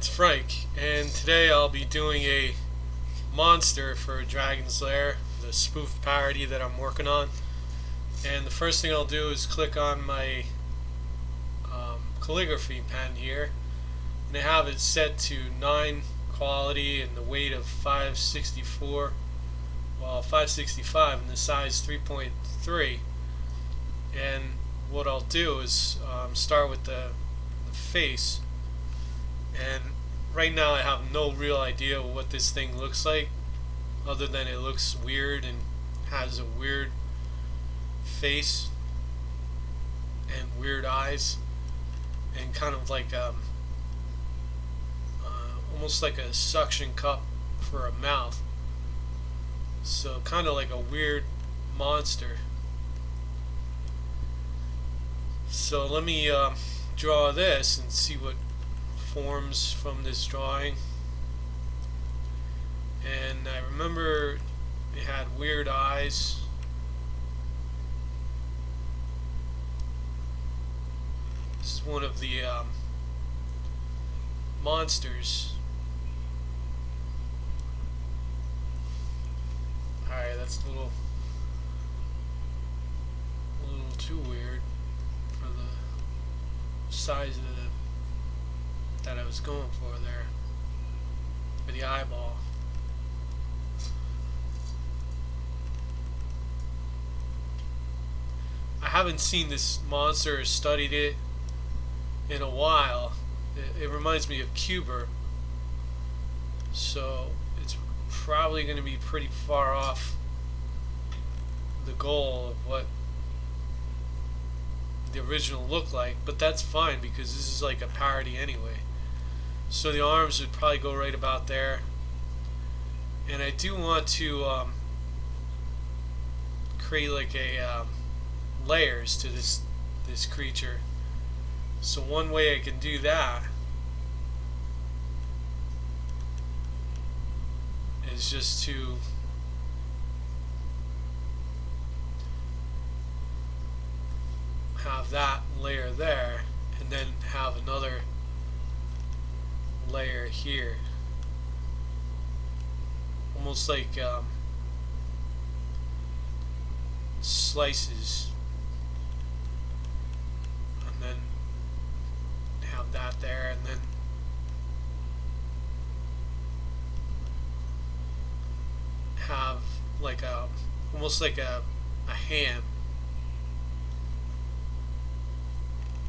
it's Frank, and today I'll be doing a monster for Dragon's Lair, the spoof parody that I'm working on. And the first thing I'll do is click on my calligraphy pen here, and I have it set to 9 quality and the weight of 565 and the size 3.3. And what I'll do is start with the face. And right now I have no real idea what this thing looks like, other than it looks weird and has a weird face and weird eyes and kind of like almost like a suction cup for a mouth. So kind of like a weird monster. So let me draw this and see what forms from this drawing. And I remember it had weird eyes. This is one of the monsters. Alright, that's a little too weird for the size of that I was going for there, for the eyeball. I haven't seen this monster or studied it in a while. It reminds me of Cuber, so it's probably going to be pretty far off the goal of what the original looked like, but that's fine because this is like a parody anyway. So the arms would probably go right about there, and I do want to create like a layers to this creature. So one way I can do that is just to have that layer there and then have another layer here, almost like slices, and then have that there, and then have like almost like a hand,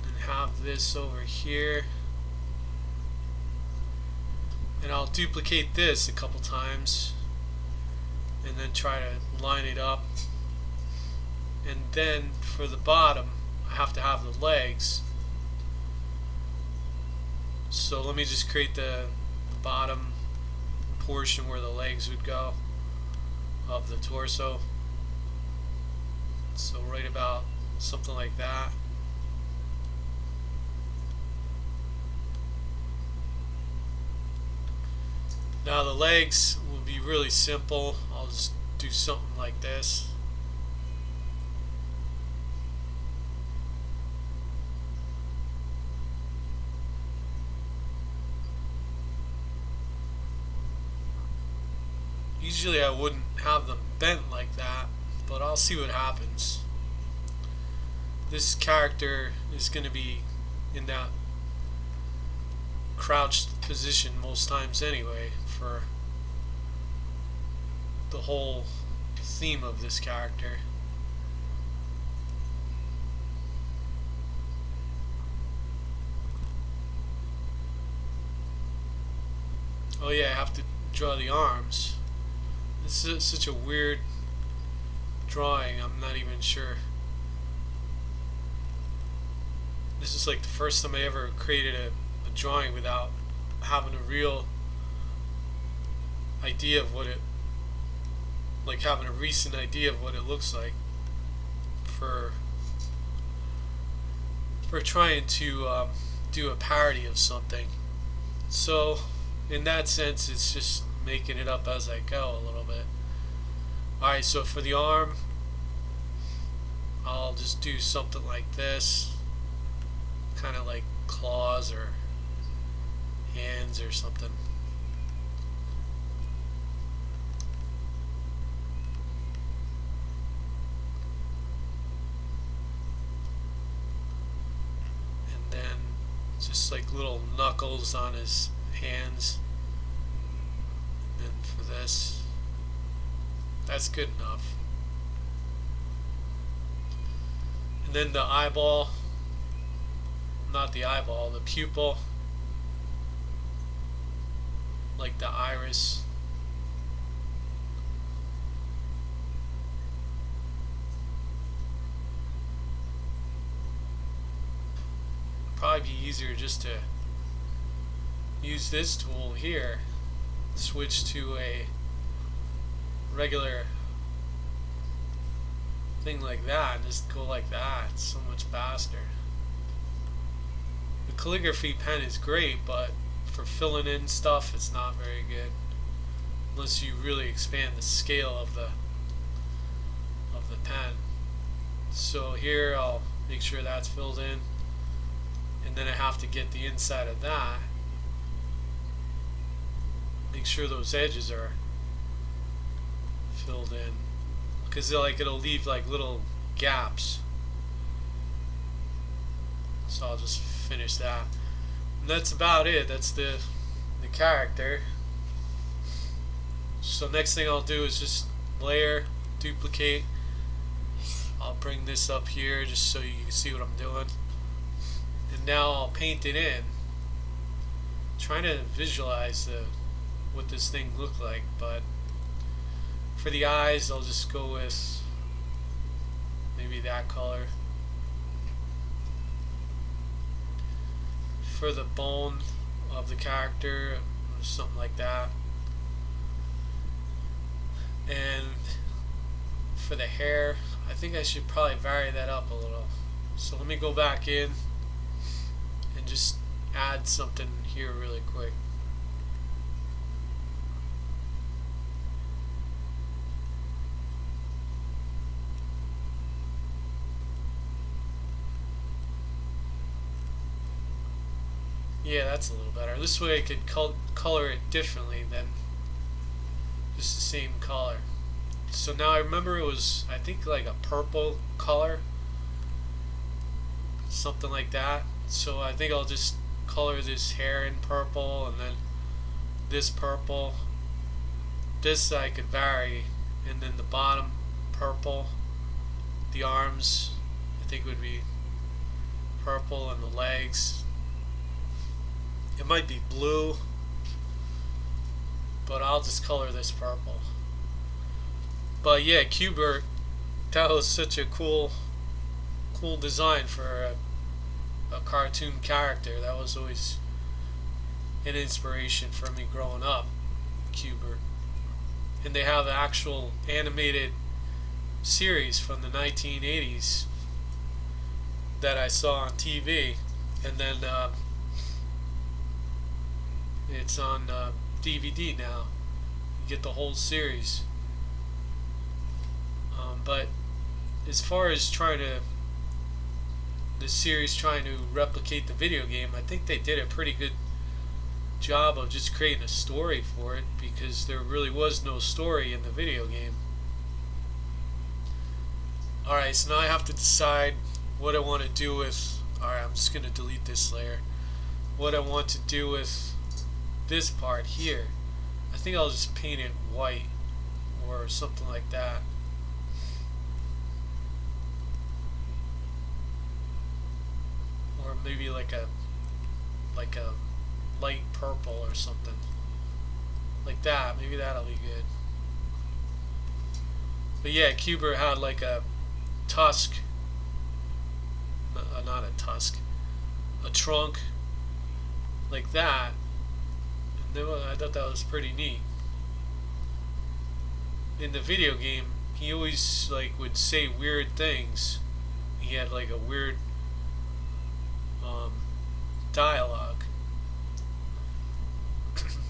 and have this over here. And I'll duplicate this a couple times and then try to line it up. And then for the bottom I have to have the legs. So let me just create the bottom portion where the legs would go of the torso. So right about something like that. Now the legs will be really simple. I'll just do something like this. Usually I wouldn't have them bent like that, but I'll see what happens. This character is going to be in that crouched position most times anyway, for the whole theme of this character. Oh yeah, I have to draw the arms. This is such a weird drawing, I'm not even sure. This is like the first time I ever created a drawing without having a real idea of what it, like having a recent idea of what it looks like for trying to do a parody of something. So in that sense it's just making it up as I go a little bit. Alright, so for the arm I'll just do something like this, kind of like claws or hands or something. And then just like little knuckles on his hands. And then for this, that's good enough. And then the eyeball, not the eyeball, the pupil, like the iris. Probably be easier just to use this tool here, switch to a regular thing like that and just go like that. It's so much faster. The calligraphy pen is great, but for filling in stuff it's not very good unless you really expand the scale of the pen. So here I'll make sure that's filled in, and then I have to get the inside of that, make sure those edges are filled in, because it'll leave like little gaps. So I'll just finish that, and that's about it. That's the character. So next thing I'll do is just layer, duplicate. I'll bring this up here just so you can see what I'm doing, and now I'll paint it in, trying to visualize what this thing looked like. But for the eyes, I'll just go with maybe that color. For the bone of the character, something like that. And for the hair, I think I should probably vary that up a little. So let me go back in and just add something here really quick. Yeah, that's a little better. This way I could color it differently than just the same color. So now I remember it was, I think, like a purple color, something like that. So I think I'll just color this hair in purple, and then this purple. This I could vary, and then the bottom purple. The arms I think would be purple, and the legs, it might be blue, but I'll just color this purple. But yeah, Q*bert, that was such a cool design for a cartoon character. That was always an inspiration for me growing up, Q*bert. And they have an actual animated series from the 1980s that I saw on TV, and then it's on DVD now. You get the whole series. But as far as the series trying to replicate the video game, I think they did a pretty good job of just creating a story for it, because there really was no story in the video game. Alright, so now I have to decide what I want to do with, alright, I'm just going to delete this layer, what I want to do with this part here. I think I'll just paint it white or something like that. Or maybe like a light purple or something like that. Maybe that'll be good. But yeah, Q*bert had like a tusk, not a tusk, a trunk like that. And I thought that was pretty neat. In the video game, he always like would say weird things. He had like a weird dialogue.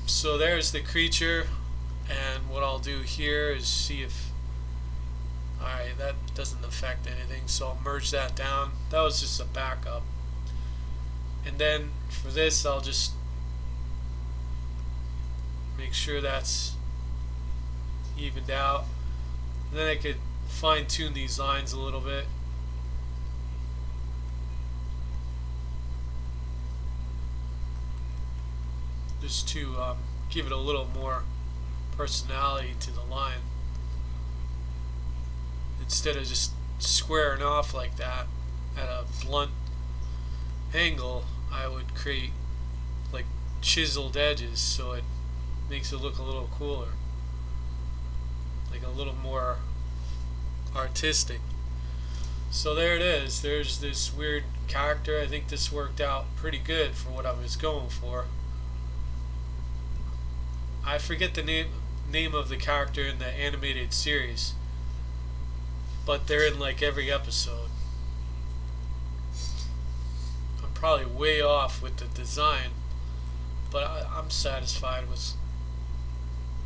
So there's the creature, and what I'll do here is see if, alright, that doesn't affect anything, so I'll merge that down. That was just a backup. And then for this, I'll just make sure that's evened out. And then I could fine tune these lines a little bit. Just to give it a little more personality to the line. Instead of just squaring off like that at a blunt angle, I would create like chiseled edges so it makes it look a little cooler, like a little more artistic. So there it is. There's this weird character. I think this worked out pretty good for what I was going for. I forget the name of the character in the animated series, but they're in like every episode. I'm probably way off with the design, but I'm satisfied with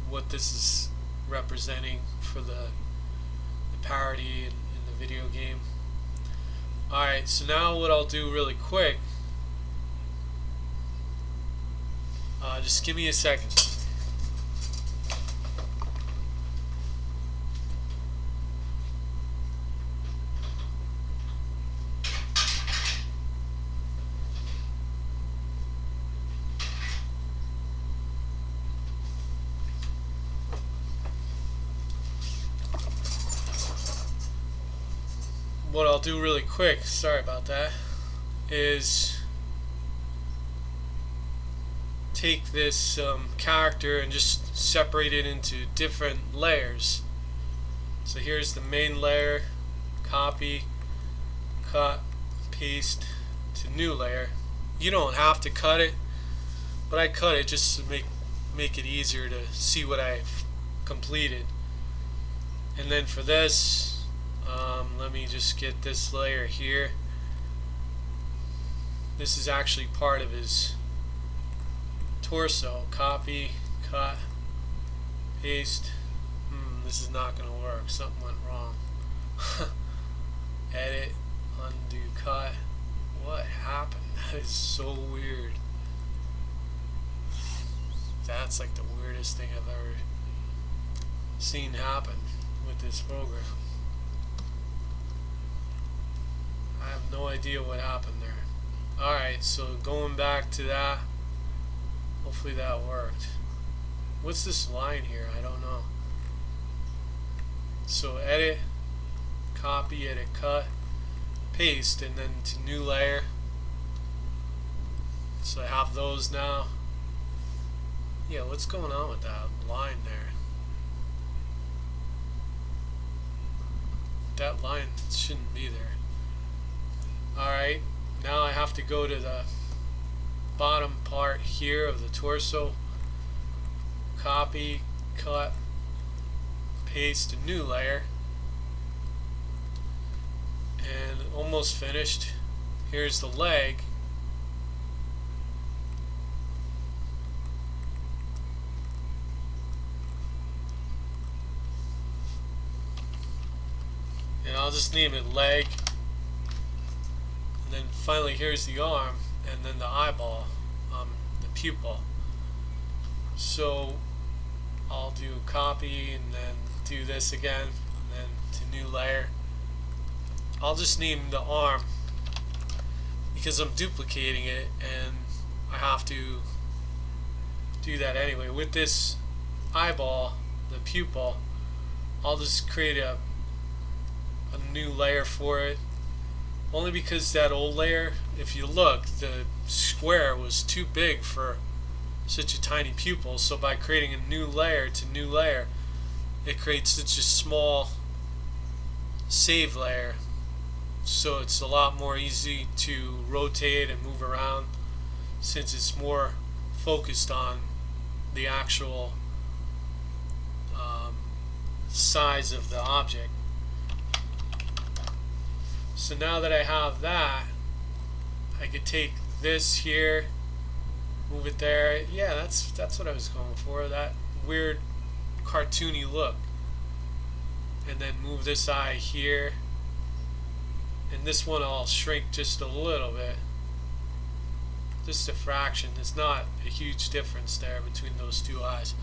what this is representing for the parody in the video game. Alright, so now what I'll do really quick, just give me a second. What I'll do really quick, sorry about that, is take this character and just separate it into different layers. So here's the main layer, copy, cut, paste to new layer. You don't have to cut it, but I cut it just to make it easier to see what I've completed. And then for this, let me just get this layer here. This is actually part of his torso. Copy, cut, paste. This is not going to work. Something went wrong. Edit, undo, cut. What happened? That is so weird. That's like the weirdest thing I've ever seen happen with this program. I have no idea what happened there. Alright, so going back to that, hopefully that worked. What's this line here? I don't know. So edit, copy, edit, cut, paste, and then to new layer. So I have those now. Yeah, what's going on with that line there? That line shouldn't be there. Alright, now I have to go to the bottom part here of the torso. Copy, cut, paste a new layer. And almost finished. Here's the leg. And I'll just name it leg. And then finally here's the arm, and then the eyeball, the pupil. So I'll do copy and then do this again, and then to new layer. I'll just name the arm because I'm duplicating it and I have to do that anyway. With this eyeball, the pupil, I'll just create a new layer for it. Only because that old layer, if you look, the square was too big for such a tiny pupil. So by creating a new layer to new layer, it creates such a small save layer. So it's a lot more easy to rotate and move around since it's more focused on the actual size of the object. So now that I have that, I could take this here, move it there. Yeah, that's what I was going for, that weird cartoony look. And then move this eye here. And this one I'll shrink just a little bit. Just a fraction. There's not a huge difference there between those two eyes.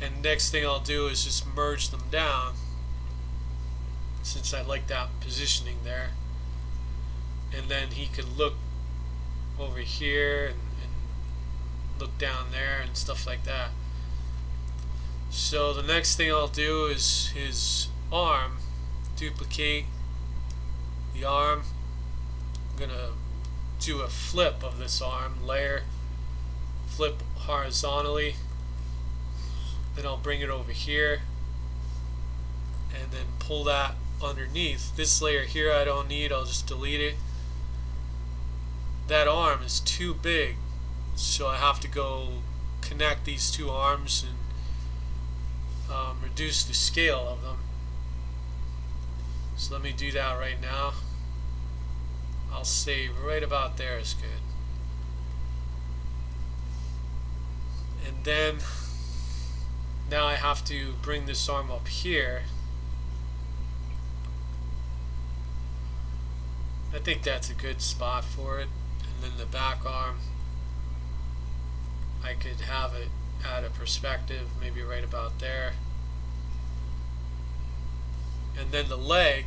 And next thing I'll do is just merge them down, since I like that positioning there. And then he could look over here and look down there and stuff like that. So the next thing I'll do is his arm, duplicate the arm. I'm gonna do a flip of this arm, layer, flip horizontally. Then I'll bring it over here and then pull that underneath. This layer here I don't need, I'll just delete it. That arm is too big, so I have to go connect these two arms and reduce the scale of them. So let me do that right now. I'll save right about there is good. And then now I have to bring this arm up here. I think that's a good spot for it. And then the back arm, I could have it at a perspective, maybe right about there. And then the leg,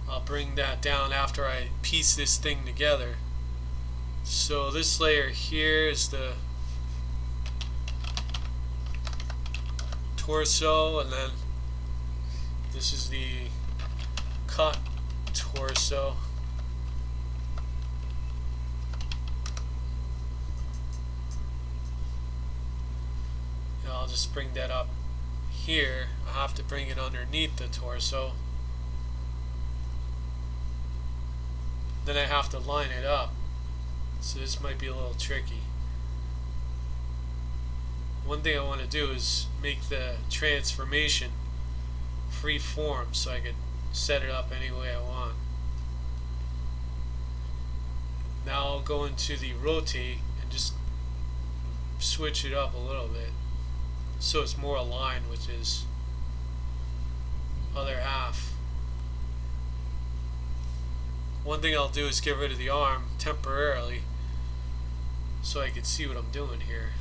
I'll bring that down after I piece this thing together. So this layer here is the torso, and then this is the cut torso. And I'll just bring that up here. I have to bring it underneath the torso. Then I have to line it up. So this might be a little tricky. One thing I want to do is make the transformation free form so I could set it up any way I want. Now I'll go into the rotate and just switch it up a little bit so it's more aligned with his other half. One thing I'll do is get rid of the arm temporarily so I can see what I'm doing here.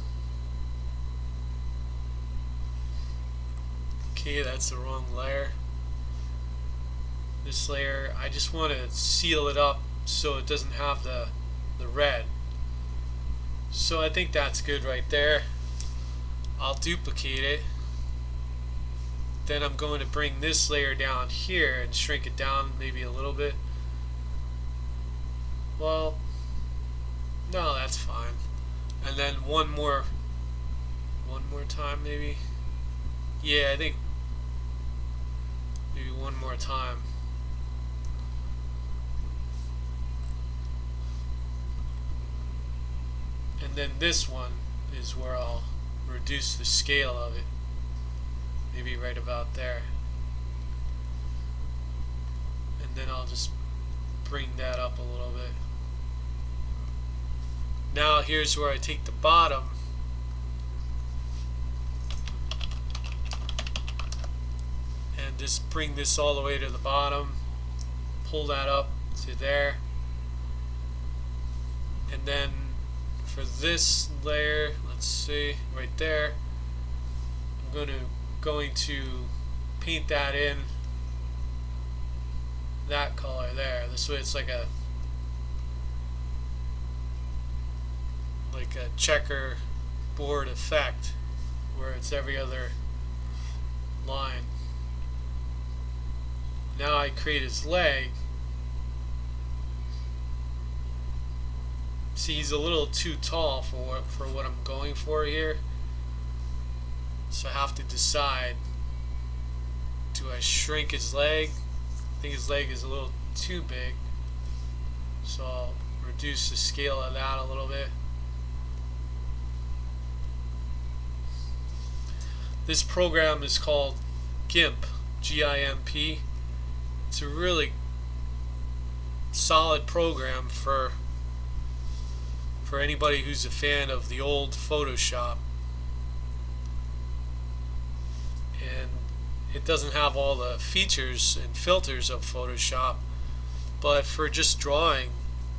Okay, that's the wrong layer. This layer, I just want to seal it up so it doesn't have the red. So I think that's good right there. I'll duplicate it. Then I'm going to bring this layer down here and shrink it down maybe a little bit. Well, no, that's fine. And then one more time maybe. Yeah, I think maybe one more time. And then this one is where I'll reduce the scale of it. Maybe right about there. And then I'll just bring that up a little bit. Now here's where I take the bottom and just bring this all the way to the bottom, pull that up to there, and then for this layer, let's see, right there, I'm going to paint that in that color there. This way it's like a checker board effect where it's every other line. Now I create his leg. See, he's a little too tall for what I'm going for here. So I have to decide, do I shrink his leg? I think his leg is a little too big. So I'll reduce the scale of that a little bit. This program is called GIMP, G-I-M-P. It's a really solid program for anybody who's a fan of the old Photoshop. And it doesn't have all the features and filters of Photoshop, but for just drawing,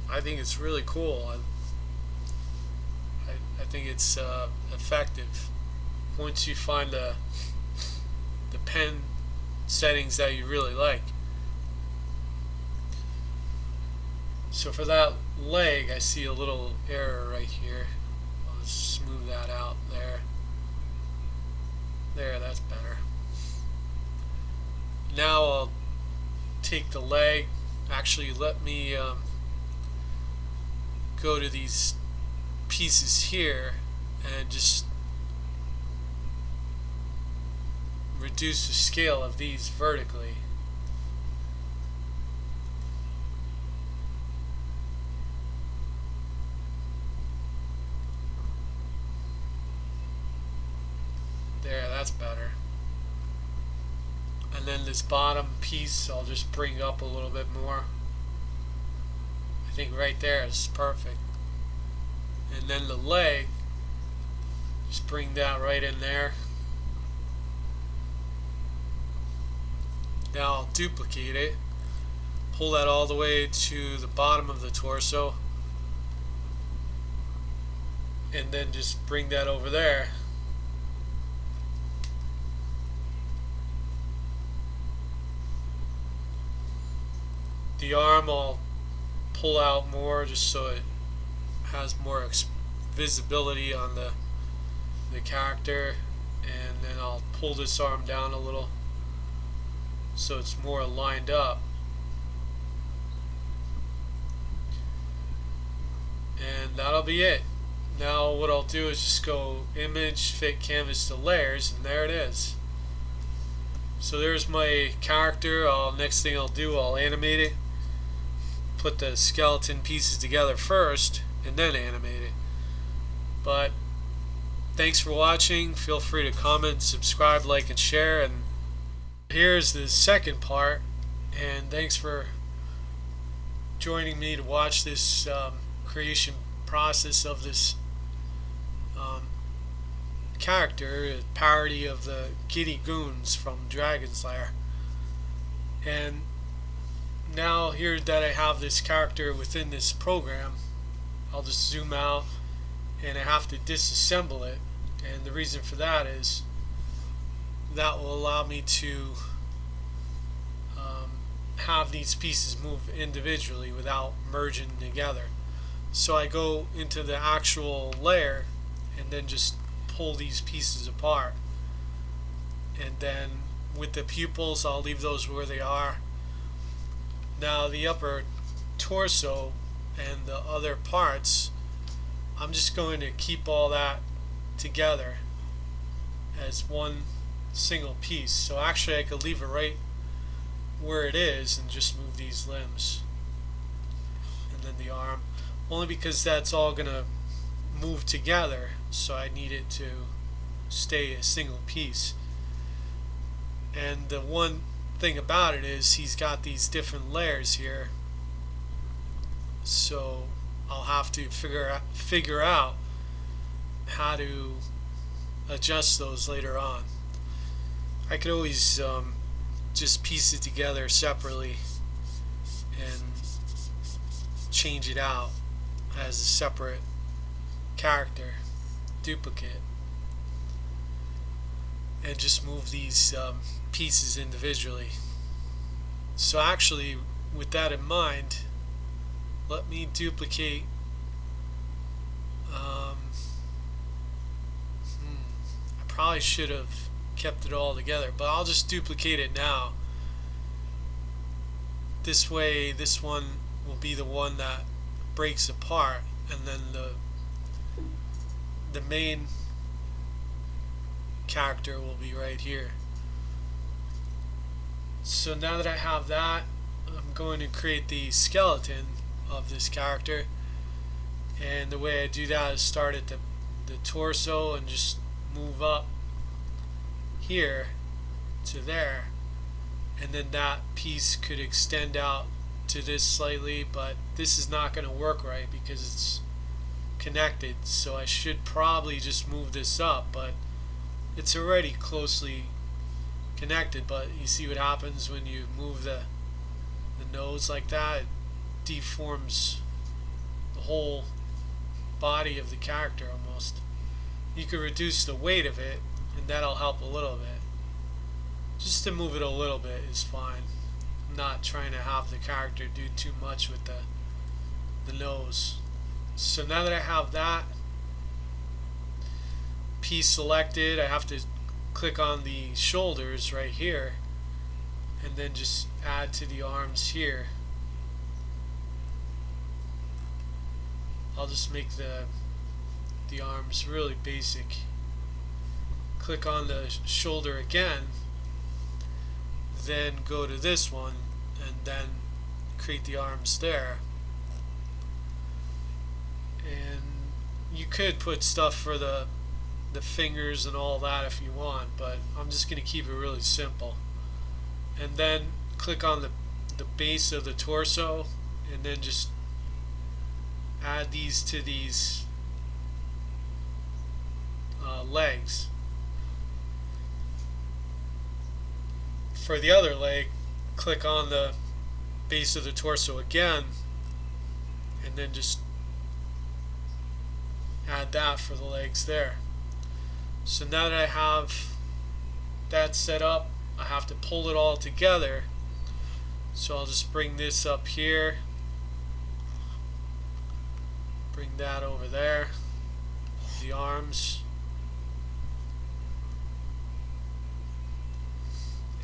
I think it's really cool. I think it's effective. once you find the pen settings that you really like. So for that leg, I see a little error right here. I'll just smooth that out there. There, that's better. Now I'll take the leg. Actually, let me go to these pieces here and just reduce the scale of these vertically. There, that's better. And then this bottom piece I'll just bring up a little bit more. I think right there is perfect. And then the leg, just bring that right in there. Now I'll duplicate it, pull that all the way to the bottom of the torso, and then just bring that over there. The arm I'll pull out more just so it has more visibility on the character, and then I'll pull this arm down a little so it's more lined up. And that'll be it. Now what I'll do is just go image, fit canvas to layers, and there it is. So there's my character. Next thing I'll do, I'll animate it, put the skeleton pieces together first and then animate it. But thanks for watching. Feel free to comment, subscribe, like, and share. And here's the second part, and thanks for joining me to watch this creation process of this character, a parody of the Giddy Goons from Dragon's Lair. And now here that I have this character within this program, I'll just zoom out and I have to disassemble it. And the reason for that is that will allow me to have these pieces move individually without merging together. So I go into the actual layer and then just pull these pieces apart, and then with the pupils I'll leave those where they are. Now the upper torso and the other parts, I'm just going to keep all that together as one single piece. So actually I could leave it right where it is and just move these limbs, and then the arm, only because that's all gonna move together, so I need it to stay a single piece. And the one thing about it is he's got these different layers here, so I'll have to figure out how to adjust those later on. I could always just piece it together separately and change it out as a separate character, duplicate, and just move these pieces individually. So actually, with that in mind, let me duplicate I probably should have kept it all together, but I'll just duplicate it now. This way this one will be the one that breaks apart, and then the main character will be right here. So now that I have that, I'm going to create the skeleton of this character, and the way I do that is start at the torso and just move up here to there, and then that piece could extend out to this slightly, but this is not going to work right because it's connected, so I should probably just move this up, but it's already closely connected. But you see what happens when you move the nose like that, it deforms the whole body of the character almost. You could reduce the weight of it and that'll help a little bit. Just to move it a little bit is fine. I'm not trying to have the character do too much with the nose. So now that I have that piece selected, I have to click on the shoulders right here and then just add to the arms here. I'll just make the arms really basic. Click on the shoulder again, then go to this one and then create the arms there. And you could put stuff for the fingers and all that if you want, but I'm just going to keep it really simple. And then click on the base of the torso and then just add these to these legs. For the other leg, click on the base of the torso again and then just add that for the legs there. So now that I have that set up, I have to pull it all together. So I'll just bring this up here, bring that over there, the arms,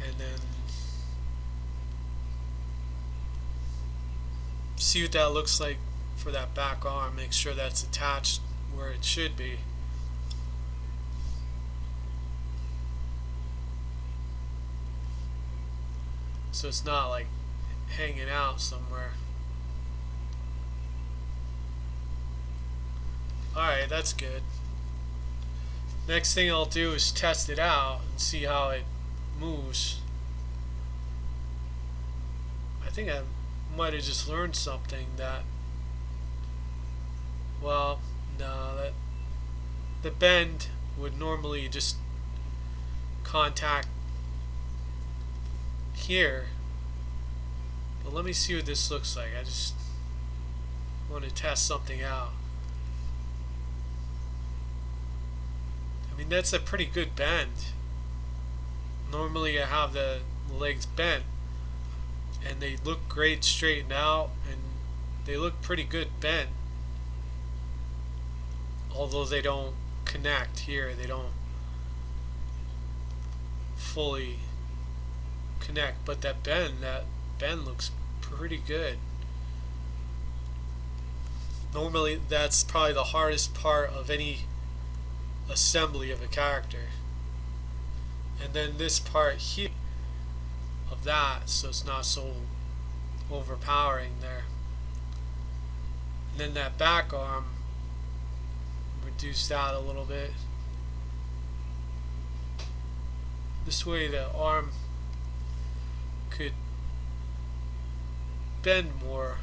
and then see what that looks like for that back arm. Make sure that's attached where it should be. So it's not like hanging out somewhere. Alright, that's good. Next thing I'll do is test it out and see how it moves. I think I might have just learned something that, well, no, that the bend would normally just contact here, but let me see what this looks like. I just want to test something out. I mean, that's a pretty good bend. Normally I have the legs bent and they look great straightened out and they look pretty good bent, although they don't connect here. They don't fully connect, but that bend looks pretty good. Normally that's probably the hardest part of any assembly of a character. And then this part here of that, so it's not so overpowering there. And then that back arm, reduce that a little bit. This way the arm could bend more.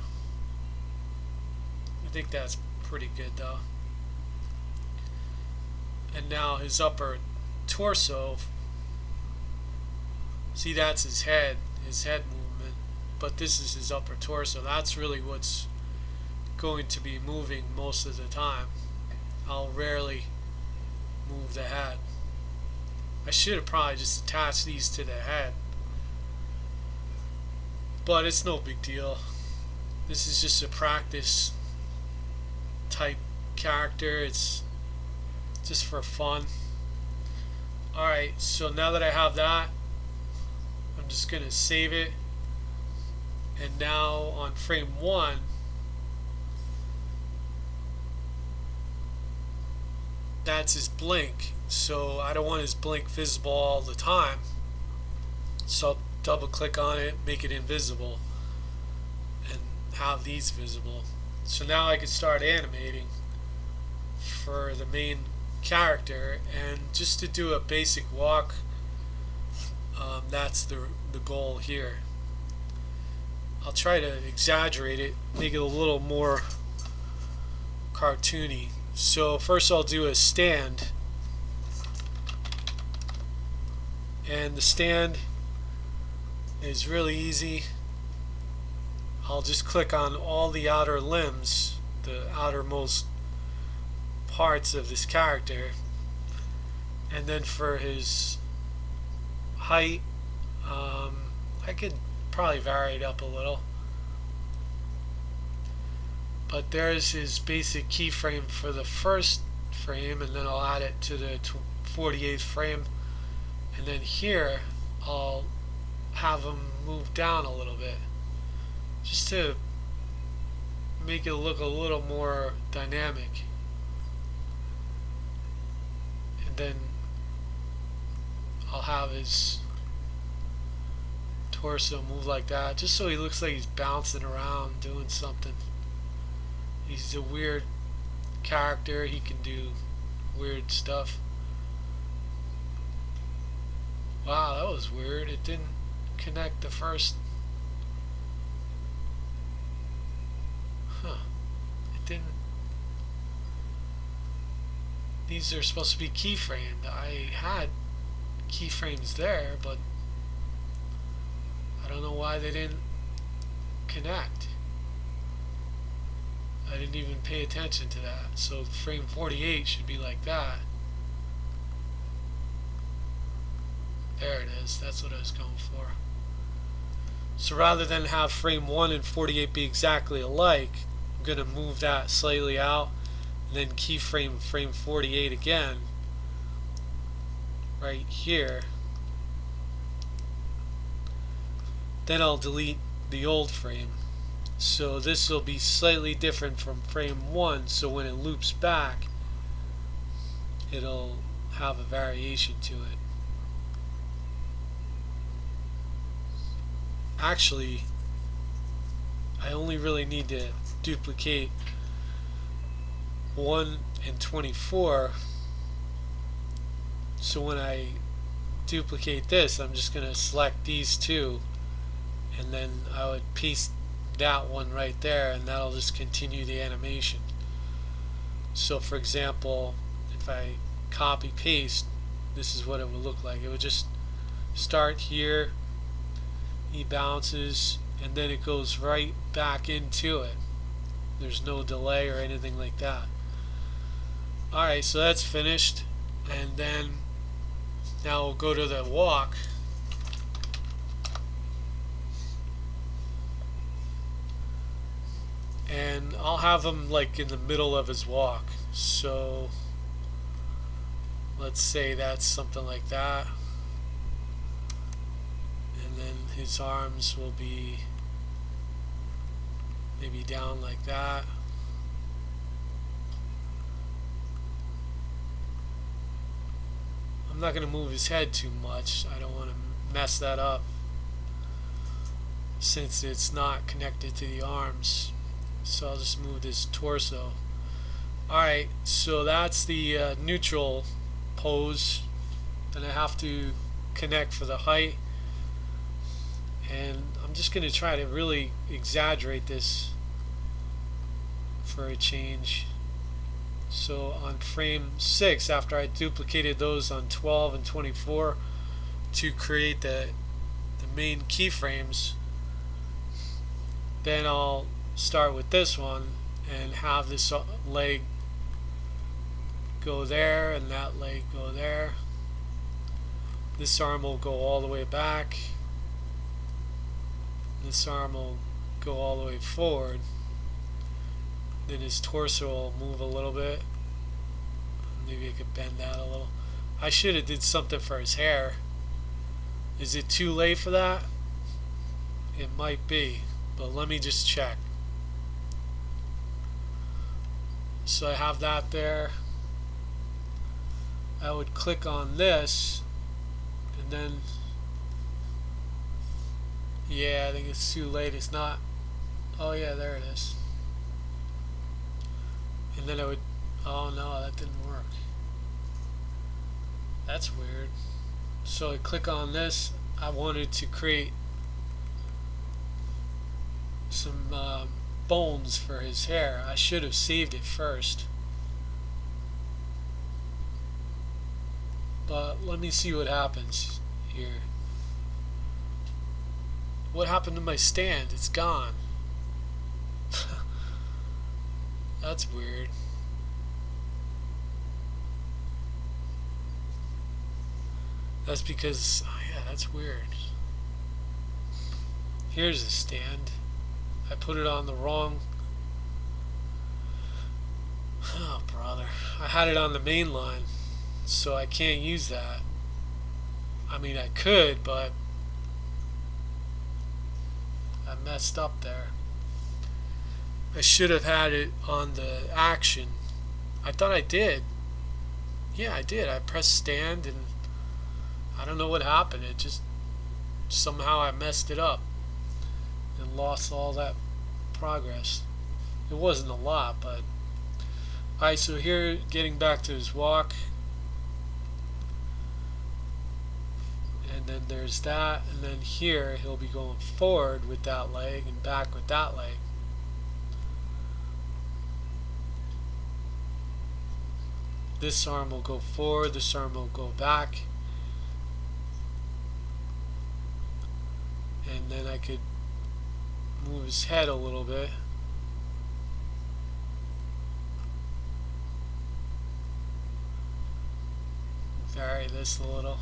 I think that's pretty good though. And now his upper torso, see, that's his head movement, but this is his upper torso. That's really what's going to be moving most of the time. I'll rarely move the head. I should have probably just attached these to the head, but it's no big deal. This is just a practice type character. It's just for fun. Alright, so now that I have that, I'm just going to save it. And now on frame 1, that's his blink. So I don't want his blink visible all the time. So I'll double click on it, make it invisible, and have these visible. So now I can start animating for the main character. And just to do a basic walk, that's the goal here. I'll try to exaggerate it, make it a little more cartoony. So first I'll do a stand, and the stand is really easy. I'll just click on all the outer limbs, the outermost parts of this character, And then for his height, I could probably vary it up a little. But there's his basic keyframe for the first frame, and then I'll add it to the 48th frame. And then here, I'll have him move down a little bit, just to make it look a little more dynamic. And then I'll have his torso move like that, just so he looks like he's bouncing around doing something. He's a weird character. He can do weird stuff. Wow, that was weird. It didn't connect the first. Huh. It didn't. These are supposed to be keyframed. I had keyframes there, but I don't know why they didn't connect. I didn't even pay attention to that. So frame 48 should be like that. There it is. That's what I was going for. So rather than have frame 1 and 48 be exactly alike, I'm going to move that slightly out and then keyframe frame 48 again right here. Then I'll delete the old frame. So this will be slightly different from frame 1, so when it loops back, it'll have a variation to it. Actually, I only really need to duplicate 1 and 24. So when I duplicate this, I'm just going to select these two, and then I would paste that one right there, and that'll just continue the animation. So for example, if I copy paste, this is what it would look like. It would just start here, he bounces, and then it goes right back into it. There's no delay or anything like that. Alright, so that's finished, and then now we'll go to the walk. And I'll have him like in the middle of his walk. So let's say that's something like that. And then his arms will be maybe down like that. I'm not going to move his head too much. I don't want to mess that up since it's not connected to the arms. So I'll just move this torso. Alright, so that's the neutral pose. Then I have to connect for the height. And I'm just going to try to really exaggerate this for a change. So on frame 6, after I duplicated those on 12 and 24 to create the main keyframes, then I'll start with this one and have this leg go there and that leg go there. This arm will go all the way back. This arm will go all the way forward. Then his torso will move a little bit. Maybe I could bend that a little. I should have did something for his hair. Is it too late for that? It might be, but let me just check. So I have that there. I would click on this, and then, yeah, I think it's too late. It's not. Oh yeah, there it is. And then I would, oh no, that didn't work. That's weird. So I click on this. I wanted to create some bones for his hair. I should have saved it first. But let me see what happens here. What happened to my stand? It's gone. That's weird. That's because, oh yeah, that's weird. Here's the stand. I put it on the wrong. Oh, brother. I had it on the main line, so I can't use that. I mean, I could, but I messed up there. I should have had it on the action. I thought I did. Yeah, I did. I pressed stand and I don't know what happened. It just somehow I messed it up and lost all that progress. It wasn't a lot, but alright, so here, getting back to his walk, and then there's that, and then here he'll be going forward with that leg and back with that leg. This arm will go forward, this arm will go back, and then I could move his head a little bit. Vary this a little.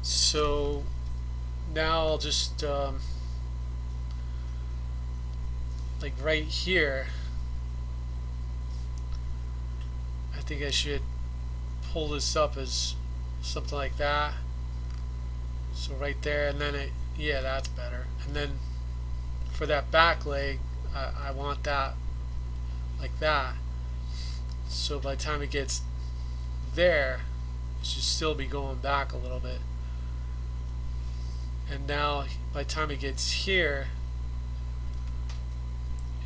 So now I'll just like right here, I think I should pull this up as something like that. So right there, and then yeah, that's better. And then for that back leg, I want that like that. So by the time it gets there, it should still be going back a little bit. And now by the time it gets here,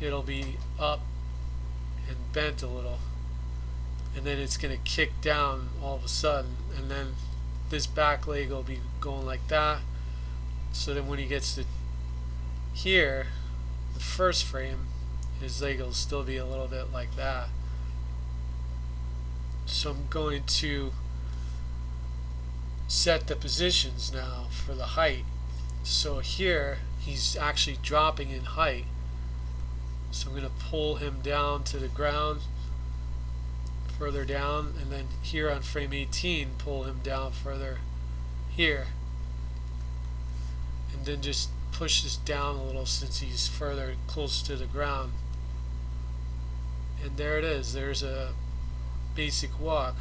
it'll be up and bent a little, and then it's going to kick down all of a sudden, and then this back leg will be going like that. So then when he gets to here, the first frame, his leg will still be a little bit like that. So I'm going to set the positions now for the height. So here he's actually dropping in height, so I'm going to pull him down to the ground, further down, and then here on frame 18 pull him down further here, and then just push this down a little since he's further close to the ground. And there it is. There's a basic walk.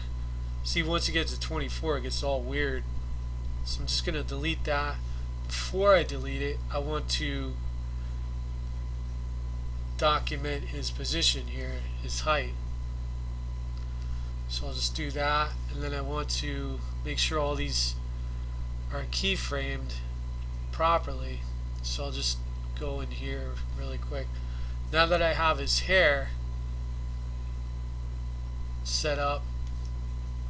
See, once you get to 24 it gets all weird, so I'm just going to delete that. Before I delete it, I want to document his position here, his height. So I'll just do that, and then I want to make sure all these are keyframed properly. So I'll just go in here really quick. Now that I have his hair set up,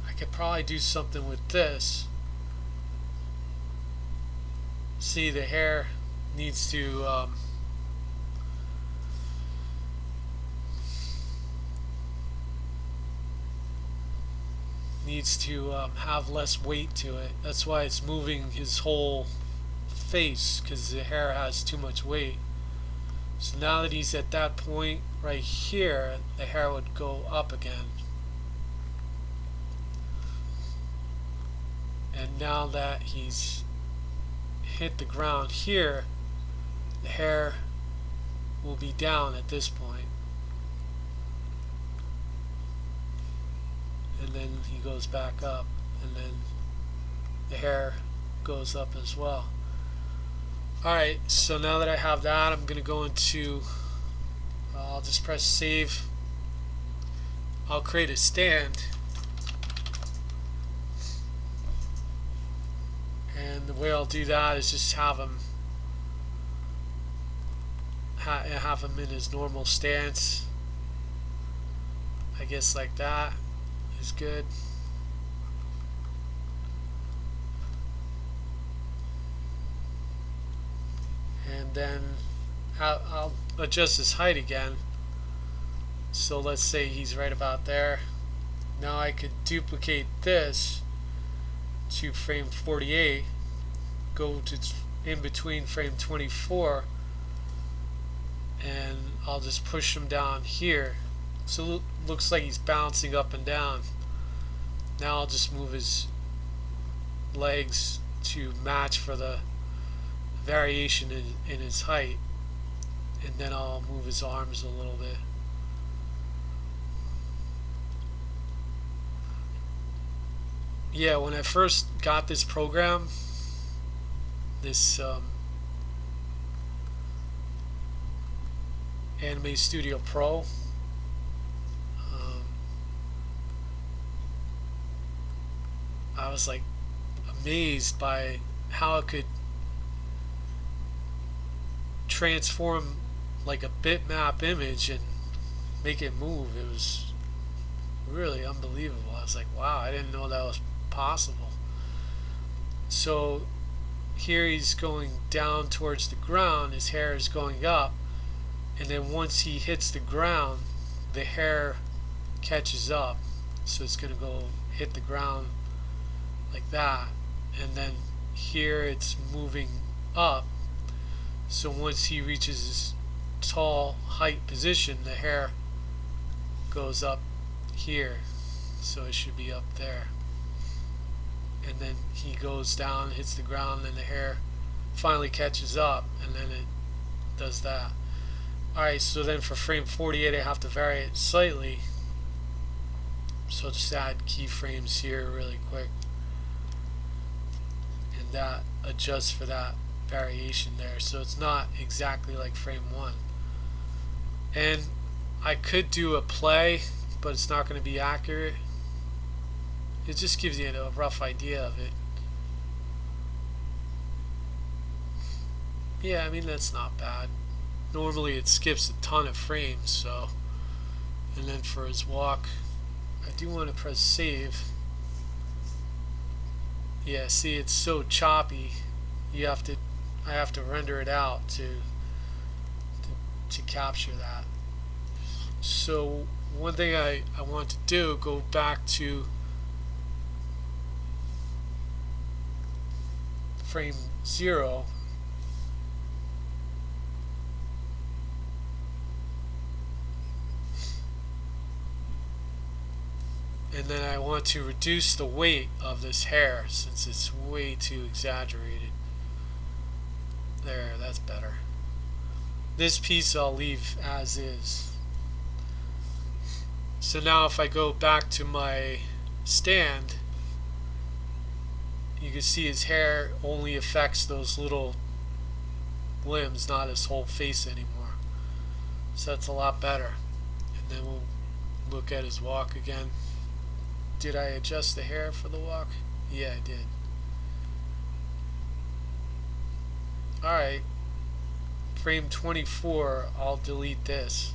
I could probably do something with this. See, the hair needs to have less weight to it. That's why it's moving his whole face, because the hair has too much weight. So now that he's at that point right here, the hair would go up again. And now that he's hit the ground here, the hair will be down at this point. And then he goes back up, and then the hair goes up as well. Alright, so now that I have that, I'm going to go into, I'll just press save. I'll create a stand, and the way I'll do that is just have him in his normal stance. I guess like that is good. And then I'll adjust his height again. So let's say he's right about there. Now I could duplicate this to frame 48, go to in between frame 24, and I'll just push him down here So it looks like he's bouncing up and down. Now I'll just move his legs to match for the variation in his height, and then I'll move his arms a little bit. Yeah, when I first got this program, this Anime Studio Pro, I was like amazed by how it could transform like a bitmap image and make it move. It was really unbelievable. I was like, wow, I didn't know that was possible. So here he's going down towards the ground, his hair is going up, and then once he hits the ground, the hair catches up. So it's going to go hit the ground like that, and then here it's moving up. So once he reaches his tall height position, the hair goes up here, so it should be up there, and then he goes down, hits the ground, and the hair finally catches up, and then it does that. Alright, so then for frame 48 I have to vary it slightly, so I'll just add keyframes here really quick, and that adjusts for that variation there, so it's not exactly like frame 1. And I could do a play, but it's not going to be accurate. It just gives you a rough idea of it. Yeah, I mean, that's not bad. Normally it skips a ton of frames, so. And then for his walk, I do want to press save. Yeah, see, it's so choppy. I have to render it out to capture that. So one thing I want to do, go back to frame 0, and then I want to reduce the weight of this hair since it's way too exaggerated. There, that's better. This piece I'll leave as is. So now if I go back to my stand, you can see his hair only affects those little limbs, not his whole face anymore. So that's a lot better. And then we'll look at his walk again. Did I adjust the hair for the walk? Yeah, I did. Alright, frame 24, I'll delete this.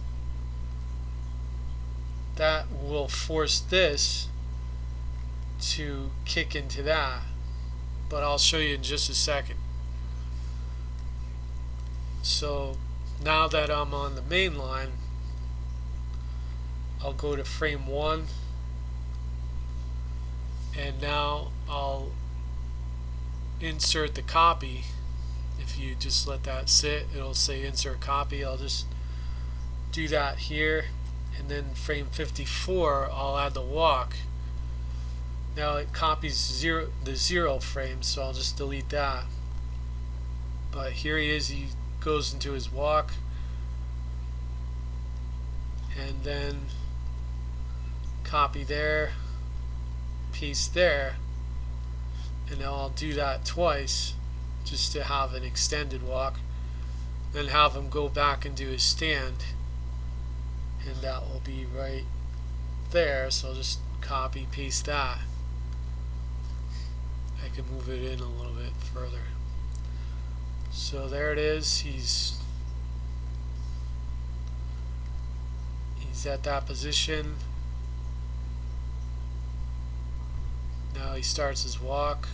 That will force this to kick into that, but I'll show you in just a second. So now that I'm on the main line, I'll go to frame 1, and now I'll insert the copy. If you just let that sit, it'll say insert copy. I'll just do that here, and then frame 54 I'll add the walk. Now it copies the 0 frame, so I'll just delete that. But here he is, he goes into his walk, and then copy there, paste there, and now I'll do that twice just to have an extended walk, then have him go back and do his stand, and that will be right there. So I'll just copy paste that. I can move it in a little bit further. So there it is. He's at that position. Now he starts his walk.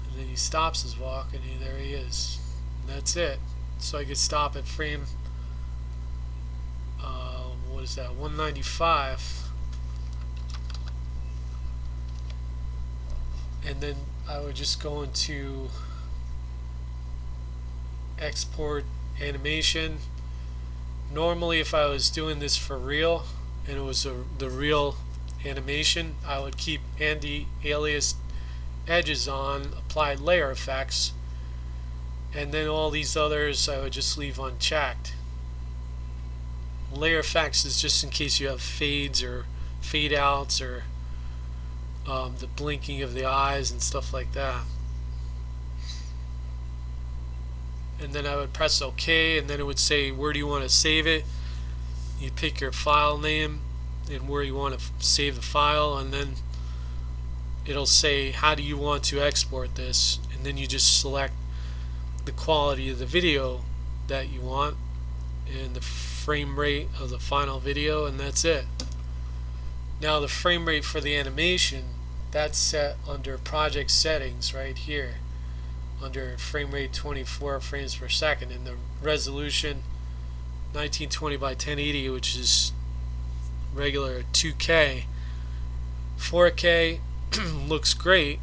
And then he stops his walk, and there he is. And that's it. So I could stop at frame, what is that, 195. And then I would just go into export animation. Normally if I was doing this for real and it was the real animation, I would keep anti-alias edges on, apply layer effects, and then all these others I would just leave unchecked. Layer effects is just in case you have fades or fade outs or the blinking of the eyes and stuff like that. And then I would press OK, and then it would say where do you want to save it. You pick your file name and where you want to save the file, and then it'll say how do you want to export this, and then you just select the quality of the video that you want and the frame rate of the final video, and that's it. Now the frame rate for the animation, that's set under project settings right here under frame rate 24 frames per second, and the resolution 1920 by 1080, which is regular 2K. 4K looks great,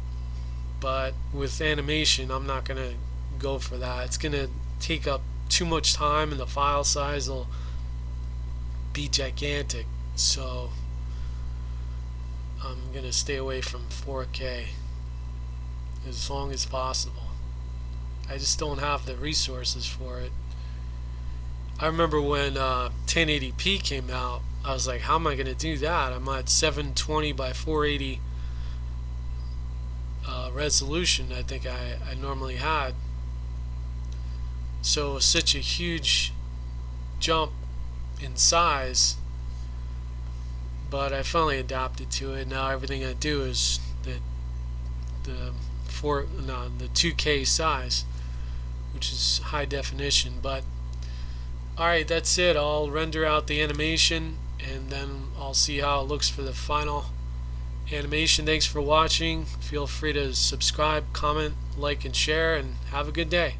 but with animation I'm not gonna go for that. It's gonna take up too much time and the file size will be gigantic, so I'm gonna stay away from 4K as long as possible. I just don't have the resources for it. I remember when 1080p came out, I was like, how am I gonna do that? I'm at 720 by 480 resolution I think I normally had, so it was such a huge jump in size, but I finally adapted to it. Now everything I do is the 2K size, which is high definition. But alright, that's it. I'll render out the animation and then I'll see how it looks for the final animation. Thanks for watching. Feel free to subscribe, comment, like, and share, and have a good day.